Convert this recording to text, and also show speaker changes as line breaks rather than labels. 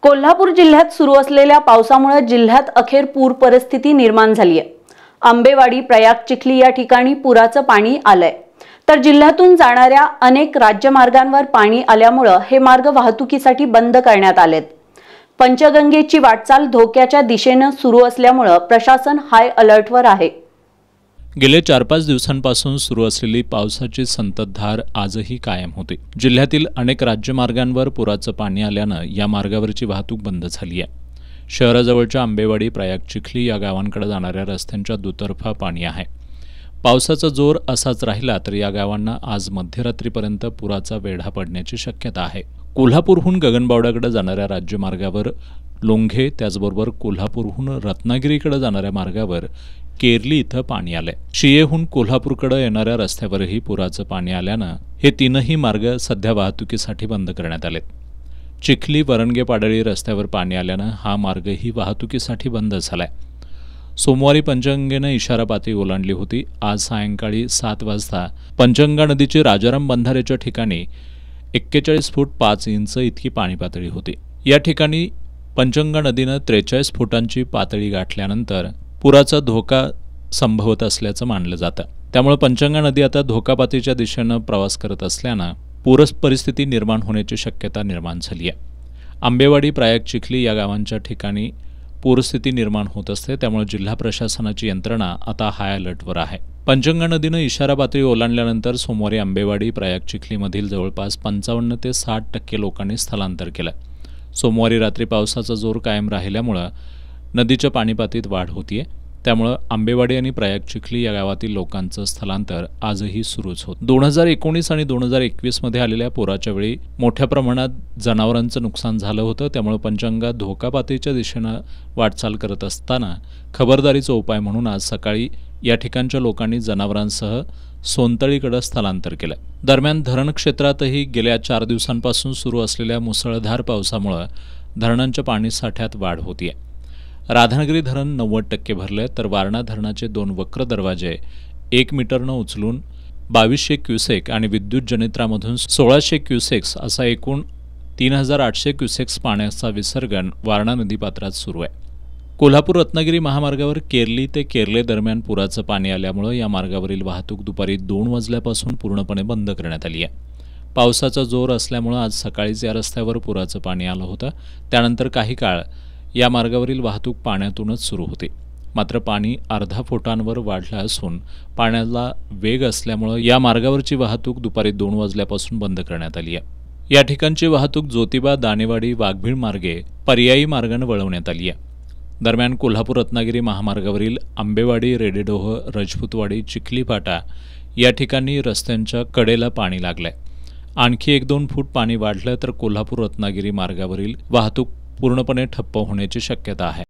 कोल्हापूर जिल्ह्यात सुरू असलेल्या पावसामुळे जिल्ह्यात अखेर पूर परिस्थिती निर्माण झाली आहे। आंबेवाडी, प्रयाग, चिखली या ठिकाणी पुराचं पाणी आलंय। तर जिल्ह्यातून जाणाऱ्या अनेक राज्यमार्गांवर पाणी आल्यामुळे हे मार्ग वाहतुकीसाठी बंद करण्यात आलेत। पंचगंगेची वाटचाल धोक्याच्या दिशेने सुरू असल्यामुळे प्रशासन हाय अलर्टवर आहे।
गेले 4-5 दिवसांपासून सुरू असलेली पावसाची संततधार आजही कायम होती। जिल्ह्यातील अनेक राज्यमार्गांवर पुराचं पाणी आल्यानं या मार्गावरची वाहतूक बंद झाली आहे। शहराजवळच्या आंबेवाडी, प्रयाग, चिखली या गावांकडे जाणाऱ्या रस्त्यांच्या दुतर्फा पाणी आहे। पावसाचा जोर असाच राहिला तर या गावांना आज मध्यरात्रीपर्यंत पुराचा वेढा पडण्याची शक्यता आहे। कोल्हापूरहून गगनबावड्याकडे जाणाऱ्या राज्यमार्गावर लोंघे, त्याचबरोबर कोल्हापूरहून रत्नागिरीकडे जाणाऱ्या मार्गावर केरली इथं पाणी आलंय। शियेहून कोल्हापूरकडे येणाऱ्या रस्त्यावरही पुराचं पाणी आल्यानं हे तीनही मार्ग सध्या वाहतुकीसाठी बंद करण्यात आलेत। चिखली, वरणगे, पाडळी रस्त्यावर पाणी आल्यानं हा मार्गही वाहतुकीसाठी बंद झालाय। सोमवारी पंचगंगेनं इशारा पातळी ओलांडली होती। आज सायंकाळी 7 वाजता पंचगंगा नदीची राजाराम बंधाऱ्याच्या ठिकाणी 41 फूट 5 इंच इतकी पाणी पातळी होती। या ठिकाणी पंचगंगा नदीनं 43 फुटांची पातळी गाठल्यानंतर पुराचा धोका संभवत असल्याचं मानलं जातं। त्यामुळे पंचगंगा नदी आता धोकापातीच्या दिशेनं प्रवास करत असल्यानं पूर परिस्थिती निर्माण होण्याची शक्यता निर्माण झाली आहे। आंबेवाडी, प्रयाग, चिखली या गावांच्या ठिकाणी पूरस्थिती निर्माण होत असते, त्यामुळे जिल्हा प्रशासनाची यंत्रणा आता हाय अलर्टवर आहे। पंचगंगा नदीनं इशारा पातळी ओलांडल्यानंतर सोमवारी आंबेवाडी, प्रयाग, चिखलीमधील जवळपास 55 ते 60% लोकांनी स्थलांतर केलं। सोमवारी रात्री पावसाचा जोर कायम राहिल्यामुळे नदीच्या पाणीपातळीत वाढ होतीये, त्यामुळे आंबेवाडी आणि प्रयाग, चिखली या गावातील लोकांचं स्थलांतर आजही सुरूच होतं। 2019 आणि 2021 मध्ये आलेल्या पुराच्या वेळी मोठ्या प्रमाणात जनावरांचं नुकसान झालं होतं, त्यामुळे पंचगंगा धोकापातीच्या दिशेनं वाटचाल करत असताना खबरदारीचा उपाय म्हणून आज सकाळी या ठिकाणच्या लोकांनी जनावरांसह सोनतळीकडे स्थलांतर केलं। दरम्यान धरण क्षेत्रातही गेल्या 4 दिवसांपासून सुरू असलेल्या मुसळधार पावसामुळे धरणांच्या पाणीसाठ्यात वाढ होतीये। राधानगरी धरण 90% भरले, तर वारणा धरणाचे 2 वक्र दरवाजे 1 मीटरनं उचलून 2200 क्युसेक आणि विद्युत जनित्रामधून 1600 क्युसेक्स असा एकूण 3800 क्युसेक्स पाण्याचा विसर्ग वारणा नदीपात्रात सुरू आहे। कोल्हापूर रत्नागिरी महामार्गावर केरली ते केरले दरम्यान पुराचं पाणी आल्यामुळे या मार्गावरील वाहतूक दुपारी 2 वाजल्यापासून पूर्णपणे बंद करण्यात आली आहे। पावसाचा जोर असल्यामुळे आज सकाळीच या रस्त्यावर पुराचं पाणी आलं होतं। त्यानंतर काही काळ या मार्गावरील वाहतूक पाण्यातूनच सुरू होती, मात्र पाणी अर्धा फुटांवर वाढलं असून पाण्याला वेग असल्यामुळे या मार्गावरची वाहतूक दुपारी 2 वाजल्यापासून बंद करण्यात आली आहे। या ठिकाणची वाहतूक ज्योतिबा, दानेवाडी, वाघबीळ मार्गे पर्यायी मार्गाने वळवण्यात आली आहे। दरम्यान कोल्हापूर रत्नागिरी महामार्गावरील आंबेवाडी, रेडेडोह, रजपूतवाडी, चिखली फाटा या ठिकाणी रस्त्यांच्या कडेला पाणी लागलंय। आणखी 1-2 फूट पाणी वाढलं तर कोल्हापूर रत्नागिरी मार्गावरील वाहतूक पूर्णपणे ठप्प होण्याची शक्यता आहे।